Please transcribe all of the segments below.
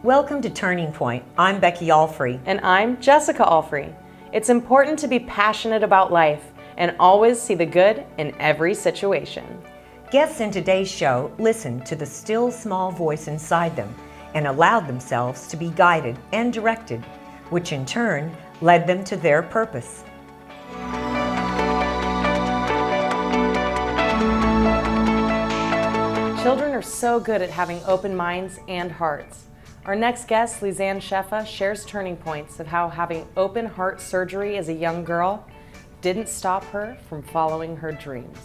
Welcome to Turning Point. I'm Becky Alfrey. And I'm Jessica Alfrey. It's important to be passionate about life and always see the good in every situation. Guests in today's show listened to the still small voice inside them and allowed themselves to be guided and directed, which in turn led them to their purpose. Children are so good at having open minds and hearts. Our next guest, Lizanne Sheffa, shares turning points of how having open heart surgery as a young girl didn't stop her from following her dreams.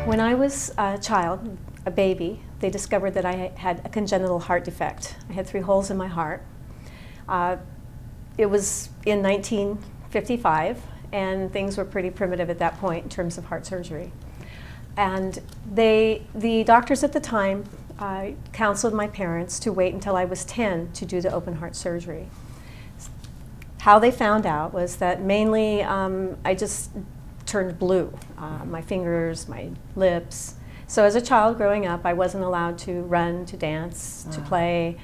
When I was a child, a baby, they discovered that I had a congenital heart defect. I had 3 holes in my heart. It was in 1955, and things were pretty primitive at that point in terms of heart surgery. And the doctors at the time counseled my parents to wait until I was 10 to do the open heart surgery. How they found out was that mainly I just turned blue, my fingers, my lips. So as a child growing up, I wasn't allowed to run, to dance, to play.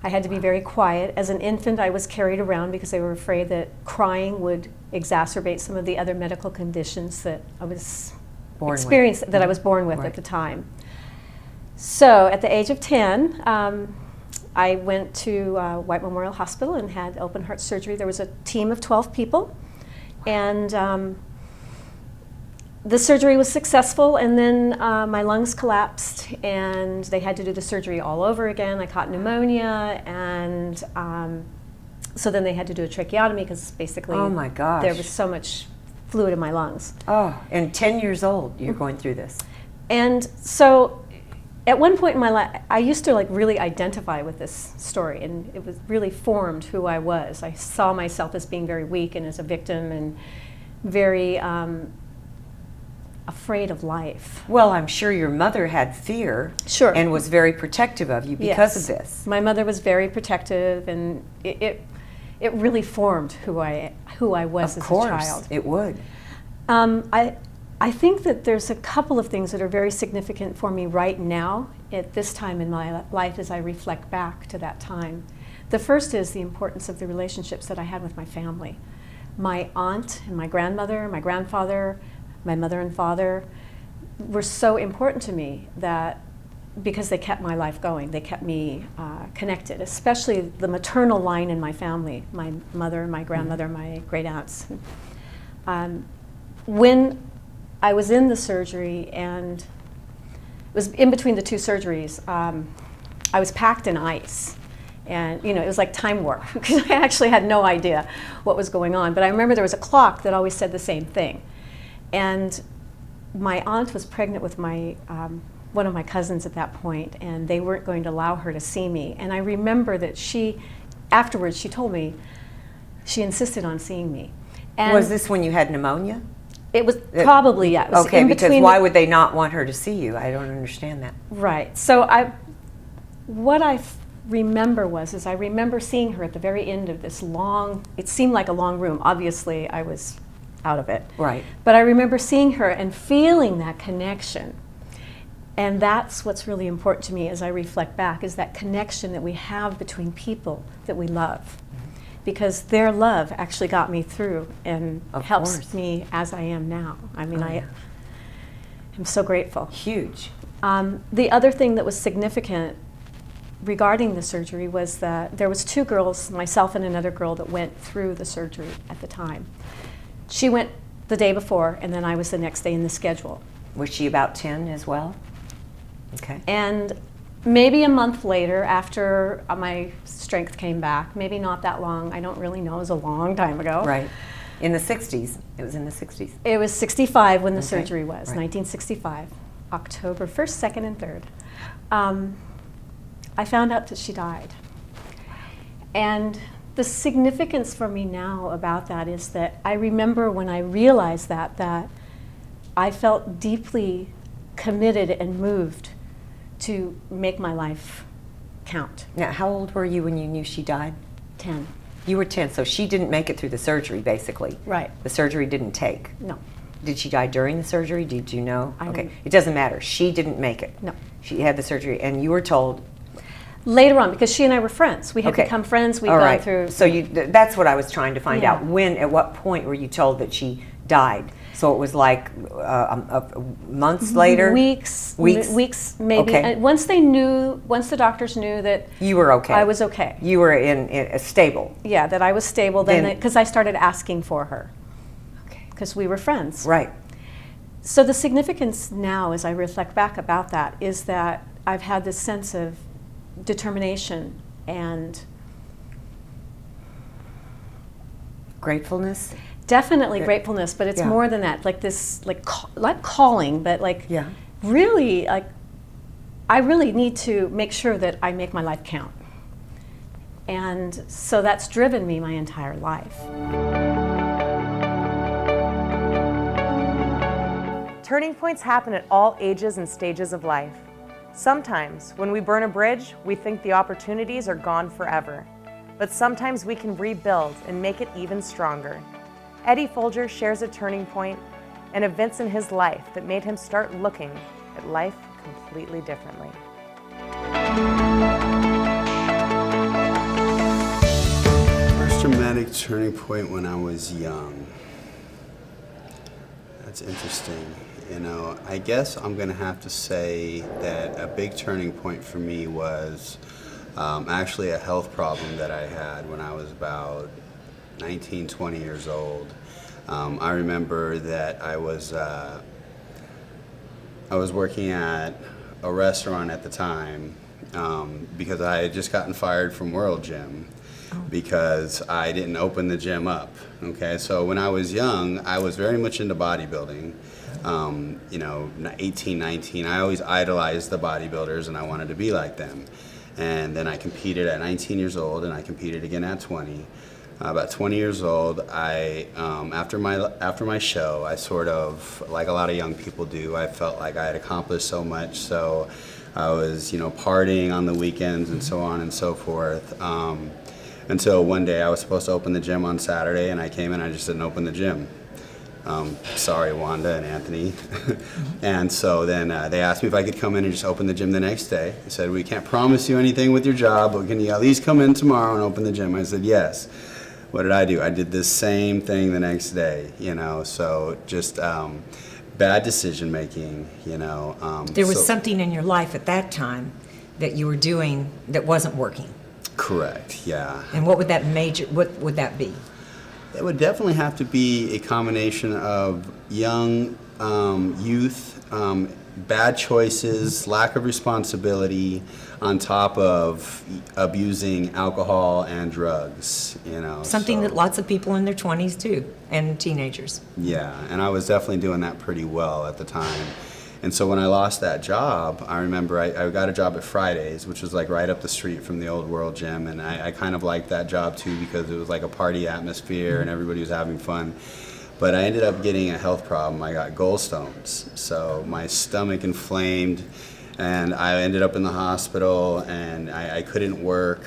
I had to be very quiet. As an infant, I was carried around because they were afraid that crying would exacerbate some of the other medical conditions that I was that I was born with at the time. So at the age of 10, I went to White Memorial Hospital and had open heart surgery. There was a team of 12 people, and the surgery was successful, and then my lungs collapsed and they had to do the surgery all over again. I caught pneumonia, and so then they had to do a tracheotomy because basically Oh my gosh. there was so much fluid in my lungs. Oh, and 10 years old, you're going through this. And so at one point in my life, I used to really identify with this story, and it was really formed who I was. I saw myself as being very weak and as a victim and very afraid of life. Well, I'm sure your mother had fear Sure. and was very protective of you because of this. My mother was very protective, and it really formed who I was as a child. Of course, it would. I think that there's a couple of things that are very significant for me right now at this time in my life as I reflect back to that time. The first is the importance of the relationships that I had with my family. My aunt and my grandmother, my grandfather, my mother and father were so important to me that because they kept my life going, they kept me connected, especially the maternal line in my family, my mother, my grandmother, my great aunts. When I was in the surgery, and it was in between the 2 surgeries, I was packed in ice. And it was like time warp, because I actually had no idea what was going on. But I remember there was a clock that always said the same thing. And my aunt was pregnant with one of my cousins at that point, and they weren't going to allow her to see me. And I remember that afterwards, she told me she insisted on seeing me. And Was this when you had pneumonia? It was probably, yeah. It was Okay, in because between why would they not want her to see you? I don't understand that. Right. So what I remember is I remember seeing her at the very end of this long, it seemed like a long room. Obviously, I was out of it. Right. But I remember seeing her and feeling that connection. And that's what's really important to me as I reflect back, is that connection that we have between people that we love. Because their love actually got me through and helps me as I am now. I mean, I'm so grateful. Huge. The other thing that was significant regarding the surgery was that there was 2 girls, myself and another girl, that went through the surgery at the time. She went the day before, and then I was the next day in the schedule. Was she about 10 as well? Okay. And maybe a month later, after my strength came back, maybe not that long, I don't really know, it was a long time ago. Right. In the 60s. It was in the 60s. It was 65 when the surgery was, right. 1965, October 1st, 2nd, and 3rd. I found out that she died. And the significance for me now about that is that I remember when I realized that I felt deeply committed and moved to make my life count. Now, how old were you when you knew she died? 10. You were 10, so she didn't make it through the surgery, basically. Right. The surgery didn't take. No. Did she die during the surgery? Did you know? I Okay, don't- it doesn't matter. She didn't make it. No. She had the surgery, and you were told. Later on, because she and I were friends. We had Okay. become friends. We'd All gone right. through. So that's what I was trying to find Yeah. out. At what point were you told that she died? So it was like months later? Weeks, Weeks? weeks maybe. Okay. And once the doctors knew that You were okay. I was okay. You were in stable. Yeah, that I was stable. Then Then- because I started asking for her, Okay. because we were friends. Right. So the significance now, as I reflect back about that, is that I've had this sense of determination and Gratefulness? definitely Yeah. gratefulness, but it's Yeah. more than that. Like this, like calling, but like Yeah. really, like I really need to make sure that I make my life count. And so that's driven me my entire life. Turning points happen at all ages and stages of life. Sometimes, when we burn a bridge, we think the opportunities are gone forever. But sometimes we can rebuild and make it even stronger. Eddie Folger shares a turning point and events in his life that made him start looking at life completely differently. First dramatic turning point when I was young. That's interesting. You know, I guess I'm gonna have to say that a big turning point for me was actually a health problem that I had when I was about 19, 20 years old. I remember that I was working at a restaurant at the time because I had just gotten fired from World Gym because I didn't open the gym up. Okay, so when I was young, I was very much into bodybuilding. 18, 19, I always idolized the bodybuilders and I wanted to be like them. And then I competed at 19 years old and I competed again at 20. About 20 years old, after my show, I sort of, like a lot of young people do, I felt like I had accomplished so much. So I was, partying on the weekends and so on and so forth. Until one day I was supposed to open the gym on Saturday, and I came in and I just didn't open the gym. Sorry, Wanda and Anthony. And so then they asked me if I could come in and just open the gym the next day. They said, we can't promise you anything with your job, but can you at least come in tomorrow and open the gym? I said, yes. What did I do? I did the same thing the next day, so just bad decision making, There was something in your life at that time that you were doing that wasn't working. Correct, yeah. And what would that be? It would definitely have to be a combination of young youth, bad choices, lack of responsibility, on top of abusing alcohol and drugs. Something so- that lots of people in their 20s do, and teenagers. Yeah, and I was definitely doing that pretty well at the time. And so when I lost that job, I remember I got a job at Fridays, which was like right up the street from the old World Gym, and I kind of liked that job too because it was like a party atmosphere and everybody was having fun. But I ended up getting a health problem. I got gallstones, so my stomach inflamed, and I ended up in the hospital, and I couldn't work.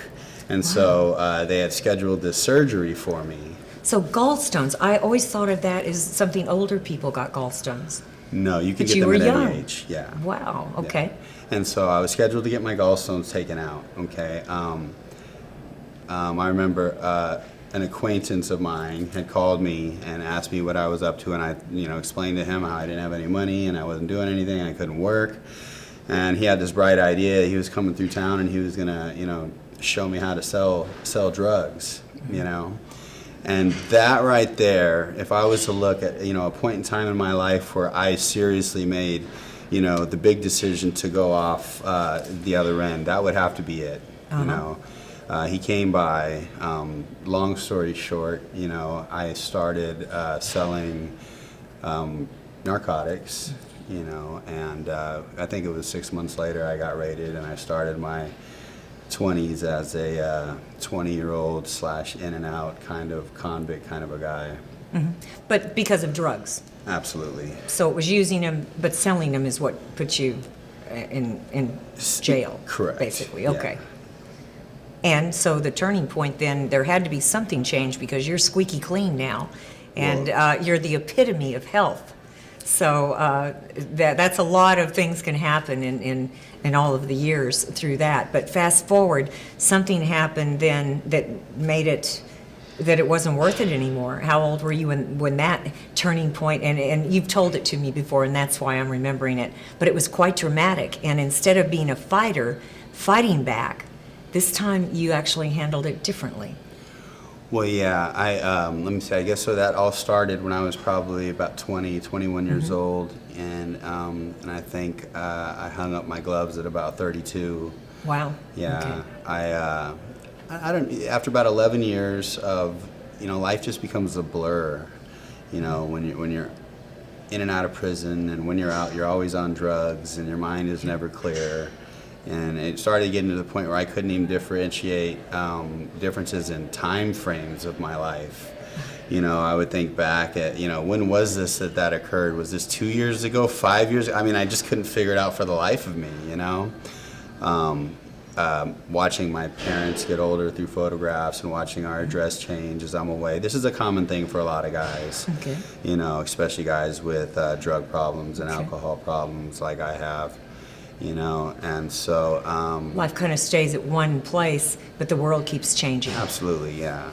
And so they had scheduled this surgery for me. So gallstones, I always thought of that as something older people got gallstones. No, you could But get you them were at young. any age. Yeah. Wow, okay. Yeah. And so I was scheduled to get my gallstones taken out. Okay. I remember an acquaintance of mine had called me and asked me what I was up to, and I, explained to him how I didn't have any money and I wasn't doing anything, and I couldn't work. And he had this bright idea. He was coming through town and he was gonna, show me how to sell drugs. And that right there, if I was to look at, a point in time in my life where I seriously made, the big decision to go off the other end, that would have to be it. He came by. Long story short, I started selling narcotics, and I think it was 6 months later I got raided, and I started my 20s as a 20-year-old / in and out kind of convict kind of a guy. But because of drugs. Absolutely. So it was using them, but selling them is what put you in jail. Correct. Basically, Yeah. okay. And so the turning point then, there had to be something changed because you're squeaky clean now, and you're the epitome of health. So that's a lot of things can happen in all of the years through that. But fast forward, something happened then that made it that it wasn't worth it anymore. How old were you when that turning point, and you've told it to me before, and that's why I'm remembering it, but it was quite dramatic. And instead of being a fighter, fighting back, this time you actually handled it differently. Well, yeah, let me see, I guess so that all started when I was probably about 20, 21 years old, and I think I hung up my gloves at about 32. Wow. Yeah, Okay. I don't, after about 11 years of, life just becomes a blur, when you're in and out of prison, and when you're out, you're always on drugs, and your mind is never clear. And it started getting to the point where I couldn't even differentiate differences in time frames of my life. I would think back at, when was this that occurred? Was this 2 years ago, 5 years ago? I mean, I just couldn't figure it out for the life of me, Watching my parents get older through photographs and watching our address change as I'm away. This is a common thing for a lot of guys, Okay. Especially guys with drug problems and alcohol problems like I have. And so Life kind of stays at one place, but the world keeps changing. absolutely, yeah.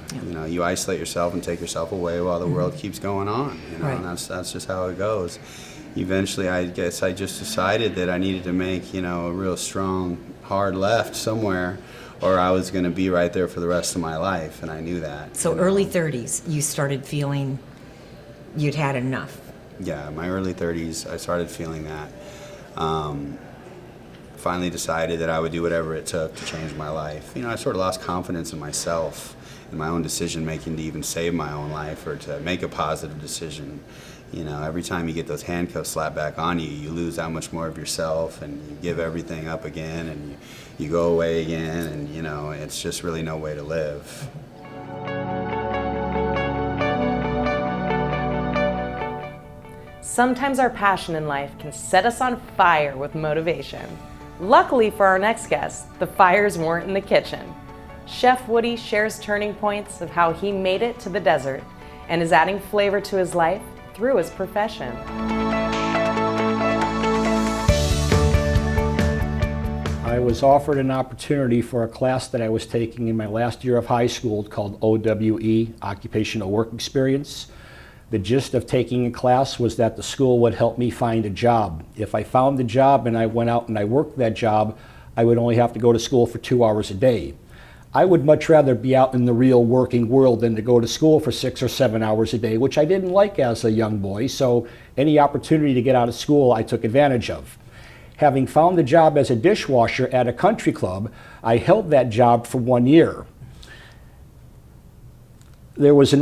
You isolate yourself and take yourself away while the world keeps going on. Right. And that's just how it goes. Eventually, I guess I just decided that I needed to make a real strong, hard left somewhere, or I was going to be right there for the rest of my life, and I knew that. So early 30s, you started feeling you'd had enough. Yeah, my early 30s, I started feeling that. Finally decided that I would do whatever it took to change my life. I sort of lost confidence in myself, in my own decision making to even save my own life or to make a positive decision. Every time you get those handcuffs slapped back on you, you lose how much more of yourself, and you give everything up again, and you go away again, and it's just really no way to live. Sometimes our passion in life can set us on fire with motivation. Luckily for our next guest, the fires weren't in the kitchen. Chef Woody shares turning points of how he made it to the desert and is adding flavor to his life through his profession. I was offered an opportunity for a class that I was taking in my last year of high school called OWE, Occupational Work Experience. The gist of taking a class was that the school would help me find a job. If I found the job and I went out and I worked that job, I would only have to go to school for 2 hours a day. I would much rather be out in the real working world than to go to school for 6 or 7 hours a day, which I didn't like as a young boy, so any opportunity to get out of school I took advantage of. Having found a job as a dishwasher at a country club, I held that job for 1 year. There was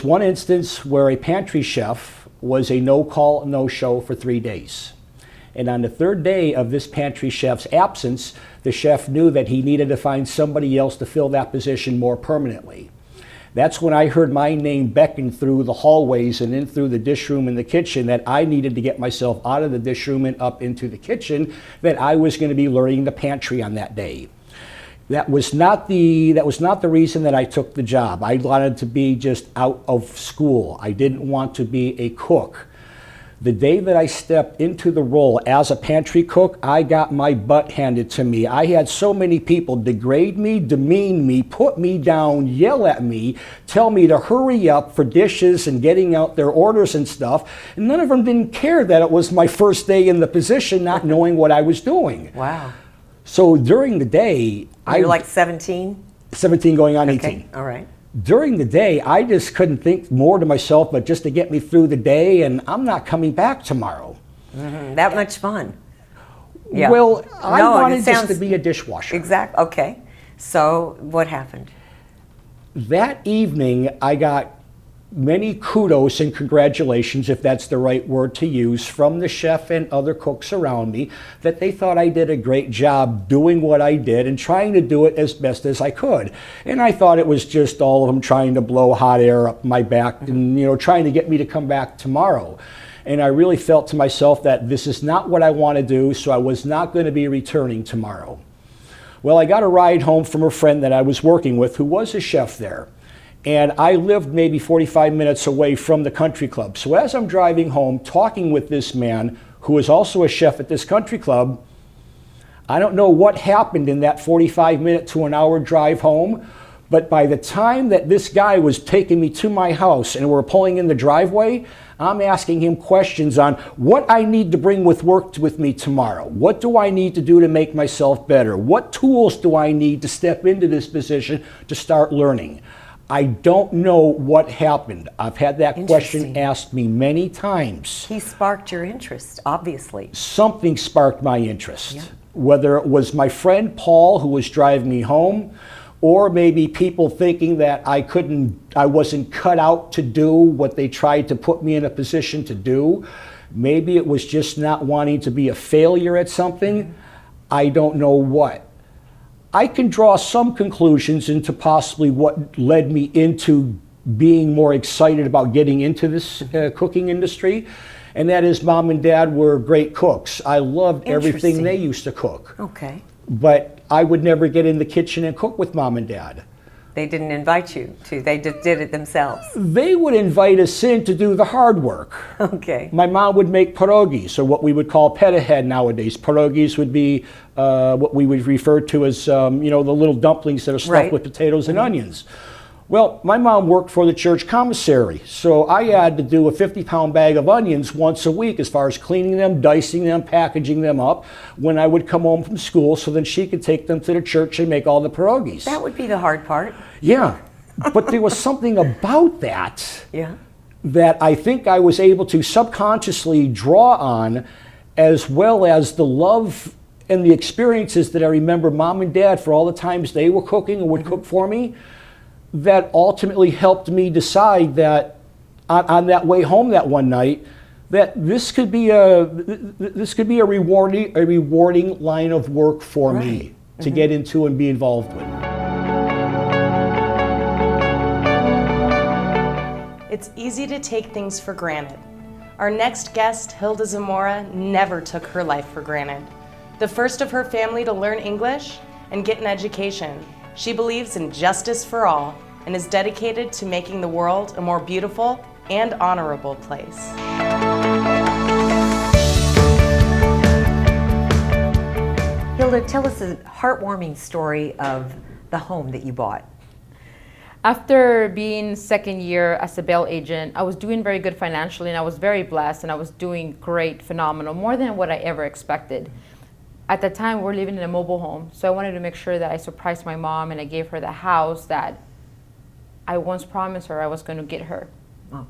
one instance where a pantry chef was a no-call, no-show for 3 days. And on the third day of this pantry chef's absence, the chef knew that he needed to find somebody else to fill that position more permanently. That's when I heard my name beckon through the hallways and in through the dish room and the kitchen that I needed to get myself out of the dish room and up into the kitchen, that I was going to be learning the pantry on that day. That was not the reason that I took the job. I wanted to be just out of school. I didn't want to be a cook. The day that I stepped into the role as a pantry cook, I got my butt handed to me. I had so many people degrade me, demean me, put me down, yell at me, tell me to hurry up for dishes and getting out their orders and stuff. And none of them didn't care that it was my first day in the position, not knowing what I was doing. Wow. So during the day, You're like 17? 17 going on 18. Okay, all right. During the day, I just couldn't think more to myself, but just to get me through the day, and I'm not coming back tomorrow. That much fun. Yeah. Well, I No, it wanted just sounds- to be a dishwasher. Exactly. Okay. So what happened? That evening, I got many kudos and congratulations, if that's the right word to use, from the chef and other cooks around me, that they thought I did a great job doing what I did and trying to do it as best as I could. And I thought it was just all of them trying to blow hot air up my back and trying to get me to come back tomorrow. And I really felt to myself that this is not what I want to do, so I was not going to be returning tomorrow. Well, I got a ride home from a friend that I was working with who was a chef there. And I lived maybe 45 minutes away from the country club. So as I'm driving home, talking with this man, who is also a chef at this country club, I don't know what happened in that 45-minute to an hour drive home, but by the time that this guy was taking me to my house and we're pulling in the driveway, I'm asking him questions on what I need to bring with me tomorrow. What do I need to do to make myself better? What tools do I need to step into this position to start learning? I don't know what happened. I've had that question Interesting. asked me many times. He sparked your interest, obviously. Something sparked my interest. Yeah. Whether it was my friend Paul who was driving me home, or maybe people thinking that I wasn't cut out to do what they tried to put me in a position to do. Maybe it was just not wanting to be a failure at something. I don't know what. I can draw some conclusions into possibly what led me into being more excited about getting into this cooking industry. And that is, Mom and Dad were great cooks. I loved everything Interesting. they used to cook. Okay. But I would never get in the kitchen and cook with Mom and Dad. They didn't invite you to. They just did it themselves. They would invite us in to do the hard work. Okay. My mom would make pierogies, or what we would call pita head nowadays. Pierogies would be what we would refer to as, the little dumplings that are stuffed Right. with potatoes and onions. Well, my mom worked for the church commissary, so I had to do a 50-pound bag of onions once a week as far as cleaning them, dicing them, packaging them up when I would come home from school, so then she could take them to the church and make all the pierogies. That would be the hard part. Yeah, but there was something about that Yeah. that I think I was able to subconsciously draw on, as well as the love and the experiences that I remember Mom and Dad, for all the times they were cooking and would cook for me, that ultimately helped me decide that on that way home that one night, that this could be a rewarding line of work for me to get into and be involved with. It's easy to take things for granted. Our next guest, Hilda Zamora, never took her life for granted. The first of her family to learn English and get an education, she believes in justice for all and is dedicated to making the world a more beautiful and honorable place. Hilda, tell us a heartwarming story of the home that you bought. After being second year as a bail agent, I was doing very good financially and I was very blessed and I was doing great, phenomenal, more than what I ever expected. At the time, we were living in a mobile home, so I wanted to make sure that I surprised my mom and I gave her the house that I once promised her I was going to get her. Oh.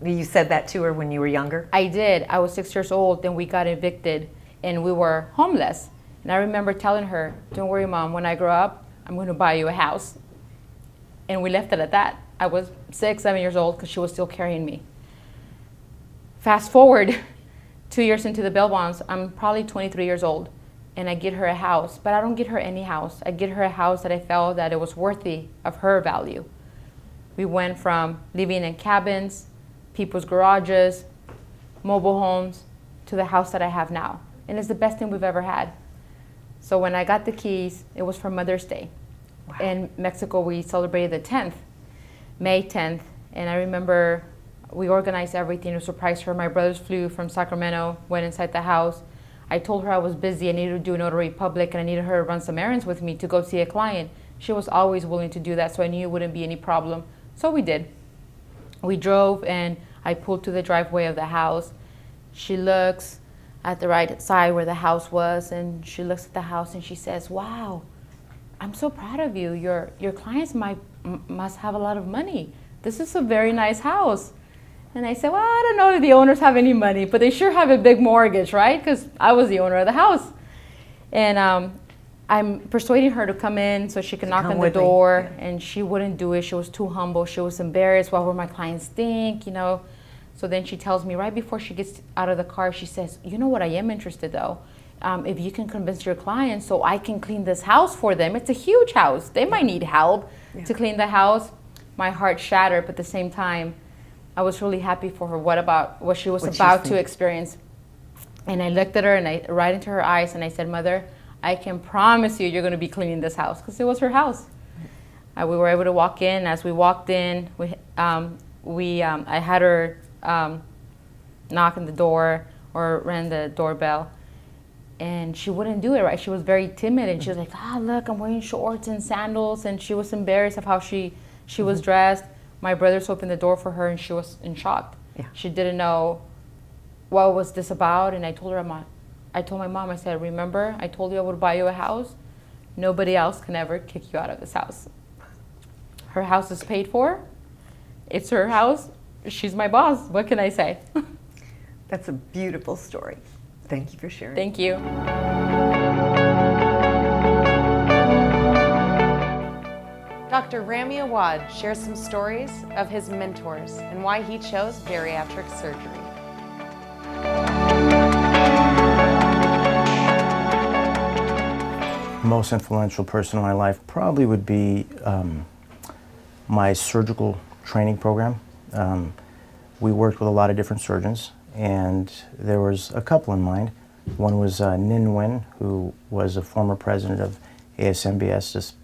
You said that to her when you were younger? I did. I was 6 years old, then we got evicted and we were homeless. And I remember telling her, "Don't worry, Mom, when I grow up, I'm going to buy you a house." And we left it at that. I was 6, 7 years old because she was still carrying me. Fast forward 2 years into the bail bonds, I'm probably 23 years old. And I get her a house, but I don't get her any house. I get her a house that I felt that it was worthy of her value. We went from living in cabins, people's garages, mobile homes, to the house that I have now. And it's the best thing we've ever had. So when I got the keys, it was for Mother's Day. Wow. In Mexico, we celebrated the 10th, May 10th. And I remember we organized everything to surprise her. My brothers flew from Sacramento, went inside the house. I told her I was busy, I needed to do a notary public, and I needed her to run some errands with me to go see a client. She was always willing to do that, so I knew it wouldn't be any problem. So we did. We drove, and I pulled to the driveway of the house. She looks at the right side where the house was, and she looks at the house, and she says, "Wow, I'm so proud of you. Your clients must have a lot of money. This is a very nice house." And I said, "Well, I don't know if the owners have any money, but they sure have a big mortgage, right? Because I was the owner of the house." And I'm persuading her to come in so she can knock come on the with me. door, and she wouldn't do it. She was too humble. She was embarrassed. What will my clients think, So then she tells me right before she gets out of the car, she says, "You know what, I am interested though. If you can convince your clients so I can clean this house for them. It's a huge house. They might need help to clean the house." My heart shattered, but at the same time, I was really happy for her. What she was What she's about to thinking. experience. And I looked at her and right into her eyes and I said, "Mother, I can promise you you're going to be cleaning this house," because it was her house. We were able to walk in. As we walked in, I had her knock on the door or ring the doorbell, and she wouldn't do it, right? She was very timid, and she was like, look, I'm wearing shorts and sandals, and she was embarrassed of how she was dressed. My brothers opened the door for her, and she was in shock. Yeah. She didn't know what was this about, and I told my mom, I said, remember, I told you I would buy you a house? Nobody else can ever kick you out of this house. Her house is paid for. It's her house. She's my boss. What can I say? That's a beautiful story. Thank you for sharing. Thank you. Dr. Rami Awad shares some stories of his mentors and why he chose bariatric surgery. The most influential person in my life probably would be my surgical training program. We worked with a lot of different surgeons, and there was a couple in mind. One was Ninh Nguyen, who was a former president of ASMBS, just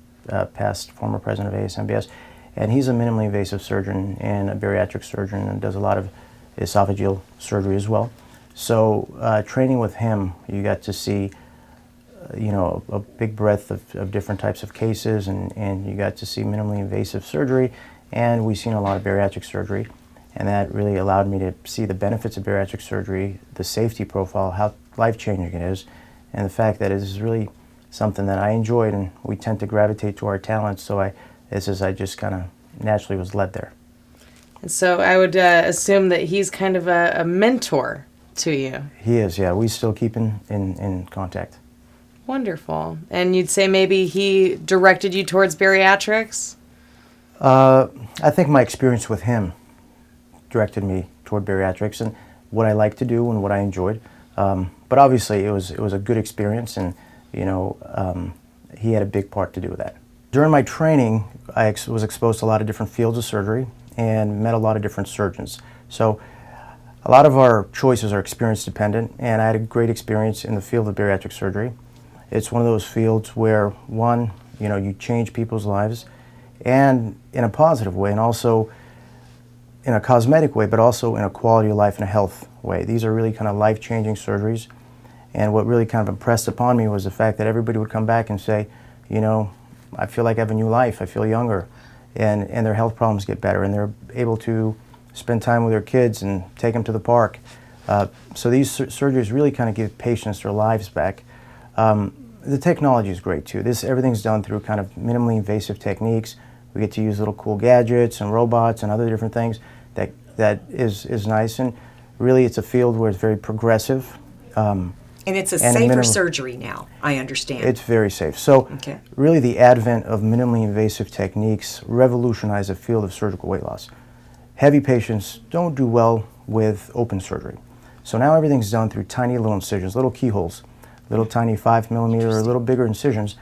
past former president of ASMBS, and he's a minimally invasive surgeon and a bariatric surgeon and does a lot of esophageal surgery as well. So training with him, you got to see a big breadth of different types of cases, and you got to see minimally invasive surgery, and we've seen a lot of bariatric surgery, and that really allowed me to see the benefits of bariatric surgery, the safety profile, how life-changing it is, and the fact that it is really something that I enjoyed, and we tend to gravitate to our talents, so I just kind of naturally was led there. And so I would assume that he's kind of a mentor to you. He is, yeah. We still keep in contact. Wonderful. And you'd say maybe he directed you towards bariatrics? I think my experience with him directed me toward bariatrics and what I like to do and what I enjoyed. But obviously it was a good experience, and he had a big part to do with that. During my training, I was exposed to a lot of different fields of surgery and met a lot of different surgeons. So a lot of our choices are experience dependent, and I had a great experience in the field of bariatric surgery. It's one of those fields where, one, you change people's lives, and in a positive way, and also in a cosmetic way, but also in a quality of life and a health way. These are really kind of life-changing surgeries, and what really kind of impressed upon me was the fact that everybody would come back and say, I feel like I have a new life, I feel younger, and their health problems get better, and they're able to spend time with their kids and take them to the park. So these surgeries really kind of give patients their lives back. The technology is great too. Everything's done through kind of minimally invasive techniques. We get to use little cool gadgets and robots and other different things that is nice, and really it's a field where it's very progressive. And it's a and safer surgery now, I understand. It's very safe. So Okay. really the advent of minimally invasive techniques revolutionized the field of surgical weight loss. Heavy patients don't do well with open surgery. So now everything's done through tiny little incisions, little keyholes, little tiny 5mm or little bigger incisions,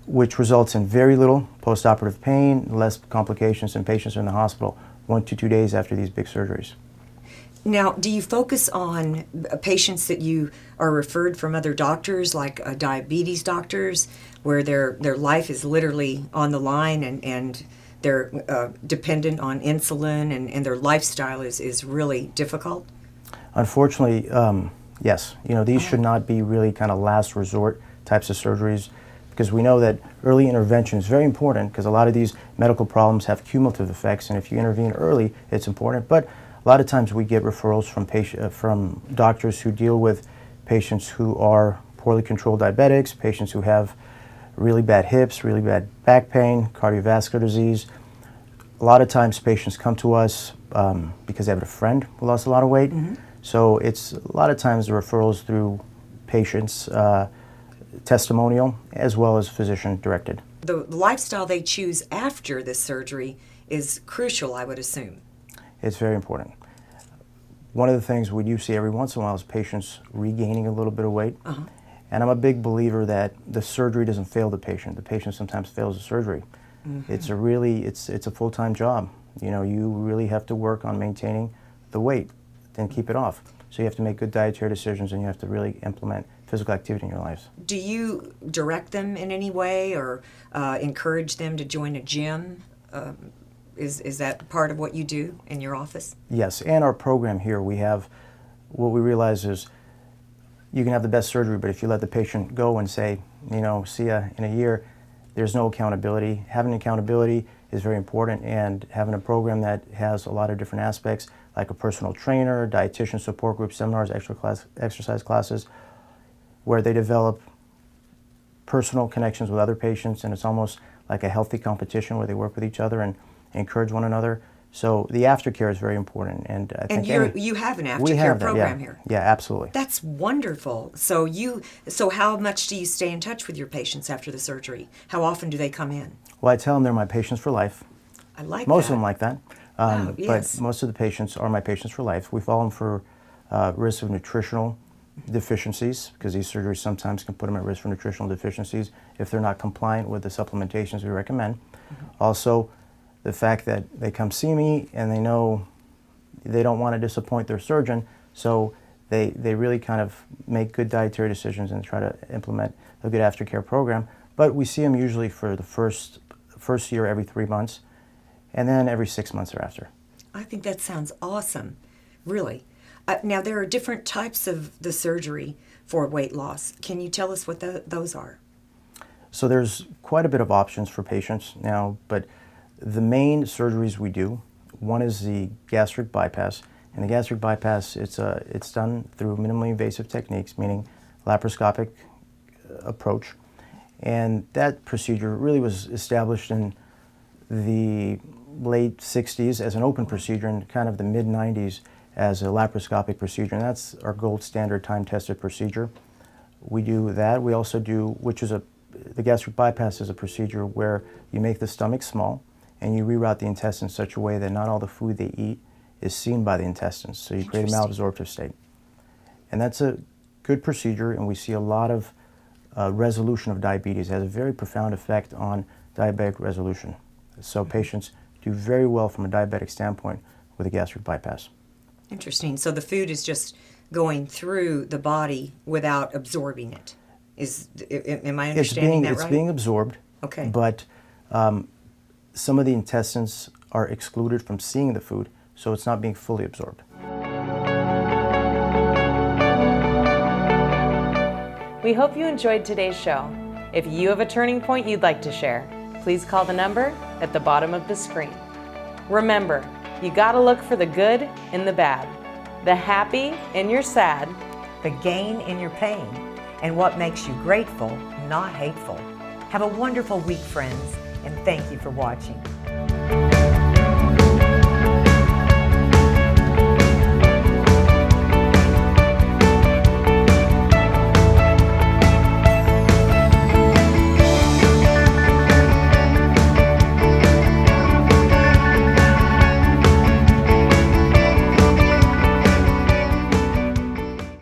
which results in very little postoperative pain, less complications, and patients are in the hospital 1 to 2 days after these big surgeries. Now, do you focus on patients that you are referred from other doctors, like diabetes doctors, where their life is literally on the line and they're dependent on insulin and their lifestyle is really difficult? Unfortunately, yes. These should not be really kind of last resort types of surgeries, because we know that early intervention is very important, because a lot of these medical problems have cumulative effects, and if you intervene early, it's important. But a lot of times we get referrals from doctors who deal with patients who are poorly controlled diabetics, patients who have really bad hips, really bad back pain, cardiovascular disease. A lot of times patients come to us because they have a friend who lost a lot of weight. Mm-hmm. So it's a lot of times the referrals through patients, testimonial, as well as physician directed. The lifestyle they choose after this surgery is crucial, I would assume. It's very important. One of the things we do see every once in a while is patients regaining a little bit of weight. Uh-huh. And I'm a big believer that the surgery doesn't fail the patient. The patient sometimes fails the surgery. Mm-hmm. It's a full-time job. You really have to work on maintaining the weight and keep it off. So you have to make good dietary decisions, and you have to really implement physical activity in your lives. Do you direct them in any way or encourage them to join a gym? Is that part of what you do in your office? Yes, and our program here, we have, what we realize is you can have the best surgery, but if you let the patient go and say, see ya in a year, there's no accountability. Having accountability is very important, and having a program that has a lot of different aspects, like a personal trainer, dietitian support group, seminars, exercise classes, where they develop personal connections with other patients, and it's almost like a healthy competition where they work with each other and encourage one another. So the aftercare is very important, and I think you have an we aftercare have that, program yeah. here. Yeah, absolutely. That's wonderful. So how much do you stay in touch with your patients after the surgery? How often do they come in? Well, I tell them they're my patients for life. I like Most that. of them like that. Wow, yes. But most of the patients are my patients for life. We follow them for risk of nutritional deficiencies, because these surgeries sometimes can put them at risk for nutritional deficiencies if they're not compliant with the supplementations we recommend. Also, the fact that they come see me and they know they don't want to disappoint their surgeon, so they really kind of make good dietary decisions and try to implement a good aftercare program. But we see them usually for the first year every 3 months, and then every 6 months thereafter. I think that sounds awesome, really. Now, there are different types of the surgery for weight loss. Can you tell us what those are? So there's quite a bit of options for patients now, but the main surgeries we do, one is the gastric bypass. And the gastric bypass, it's done through minimally invasive techniques, meaning laparoscopic approach. And that procedure really was established in the late 60s as an open procedure and kind of the mid-90s as a laparoscopic procedure. And that's our gold standard time-tested procedure. We do that. We also do, the gastric bypass is a procedure where you make the stomach small and you reroute the intestines in such a way that not all the food they eat is seen by the intestines. So you create a malabsorptive state. And that's a good procedure, and we see a lot of resolution of diabetes. It has a very profound effect on diabetic resolution. So patients do very well from a diabetic standpoint with a gastric bypass. Interesting. So the food is just going through the body without absorbing it. Am I understanding that right? It's being absorbed. Okay. But some of the intestines are excluded from seeing the food, so it's not being fully absorbed. We hope you enjoyed today's show. If you have a turning point you'd like to share, please call the number at the bottom of the screen. Remember, you gotta look for the good in the bad, the happy in your sad, The gain in your pain, and what makes you grateful, not hateful. Have a wonderful week, friends, and thank you for watching.